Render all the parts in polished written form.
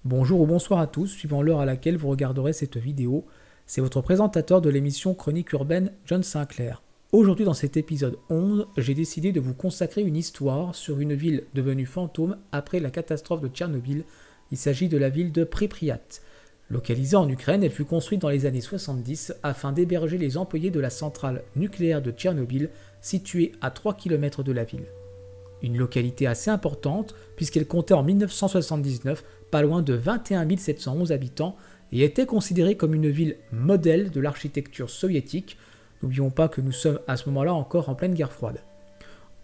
Bonjour ou bonsoir à tous, suivant l'heure à laquelle vous regarderez cette vidéo. C'est votre présentateur de l'émission Chronique Urbaine, John Sinclair. Aujourd'hui dans cet épisode 11, j'ai décidé de vous consacrer une histoire sur une ville devenue fantôme après la catastrophe de Tchernobyl. Il s'agit de la ville de Pripyat. Localisée en Ukraine, elle fut construite dans les années 70 afin d'héberger les employés de la centrale nucléaire de Tchernobyl, située à 3 km de la ville. Une localité assez importante puisqu'elle comptait en 1979 pas loin de 21 711 habitants et était considérée comme une ville modèle de l'architecture soviétique. N'oublions pas que nous sommes à ce moment-là encore en pleine guerre froide.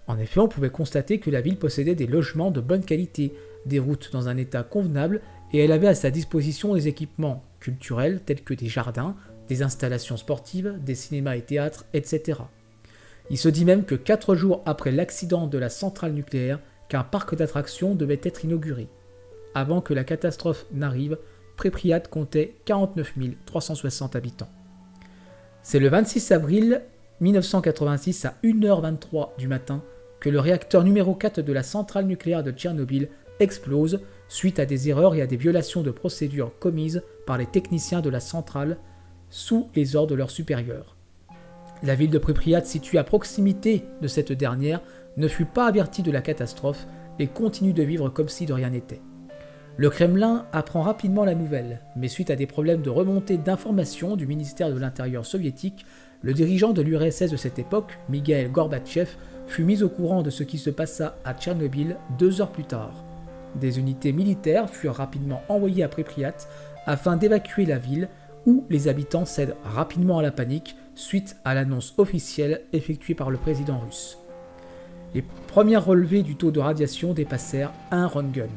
En effet, on pouvait constater que la ville possédait des logements de bonne qualité, des routes dans un état convenable et elle avait à sa disposition des équipements culturels tels que des jardins, des installations sportives, des cinémas et théâtres, etc. Il se dit même que 4 jours après l'accident de la centrale nucléaire, qu'un parc d'attractions devait être inauguré. Avant que la catastrophe n'arrive, Pripyat comptait 49 360 habitants. C'est le 26 avril 1986 à 1h23 du matin que le réacteur numéro 4 de la centrale nucléaire de Tchernobyl explose suite à des erreurs et à des violations de procédures commises par les techniciens de la centrale sous les ordres de leurs supérieurs. La ville de Pripyat, située à proximité de cette dernière, ne fut pas avertie de la catastrophe et continue de vivre comme si de rien n'était. Le Kremlin apprend rapidement la nouvelle, mais suite à des problèmes de remontée d'informations du ministère de l'Intérieur soviétique, le dirigeant de l'URSS de cette époque, Mikhail Gorbatchev, fut mis au courant de ce qui se passa à Tchernobyl 2 heures plus tard. Des unités militaires furent rapidement envoyées à Pripyat afin d'évacuer la ville, où les habitants cèdent rapidement à la panique suite à l'annonce officielle effectuée par le président russe. Les premières relevées du taux de radiation dépassèrent 1 Röntgen.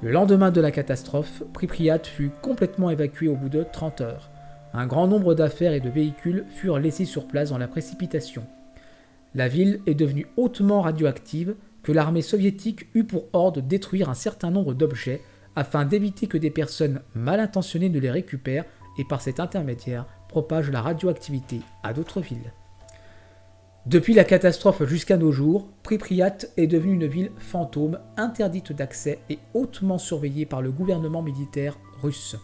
Le lendemain de la catastrophe, Pripyat fut complètement évacué au bout de 30 heures. Un grand nombre d'affaires et de véhicules furent laissés sur place dans la précipitation. La ville est devenue hautement radioactive que l'armée soviétique eut pour ordre de détruire un certain nombre d'objets afin d'éviter que des personnes mal intentionnées ne les récupèrent et par cet intermédiaire propagent la radioactivité à d'autres villes. Depuis la catastrophe jusqu'à nos jours, Pripyat est devenue une ville fantôme interdite d'accès et hautement surveillée par le gouvernement militaire russe.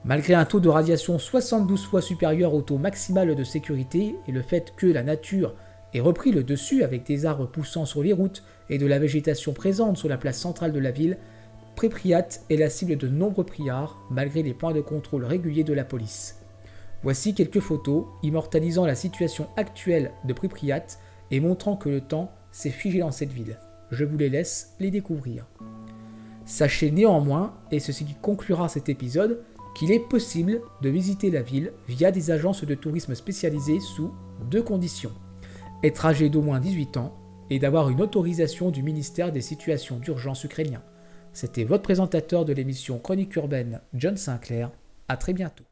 Malgré un taux de radiation 72 fois supérieur au taux maximal de sécurité et le fait que la nature ait repris le dessus avec des arbres poussant sur les routes et de la végétation présente sur la place centrale de la ville, Pripyat est la cible de nombreux pillards malgré les points de contrôle réguliers de la police. Voici quelques photos immortalisant la situation actuelle de Pripyat et montrant que le temps s'est figé dans cette ville. Je vous les laisse les découvrir. Sachez néanmoins, et ceci conclura cet épisode, qu'il est possible de visiter la ville via des agences de tourisme spécialisées sous 2 conditions. Être âgé d'au moins 18 ans et d'avoir une autorisation du ministère des situations d'urgence ukrainien. C'était votre présentateur de l'émission Chronique Urbaine, John Sinclair. À très bientôt.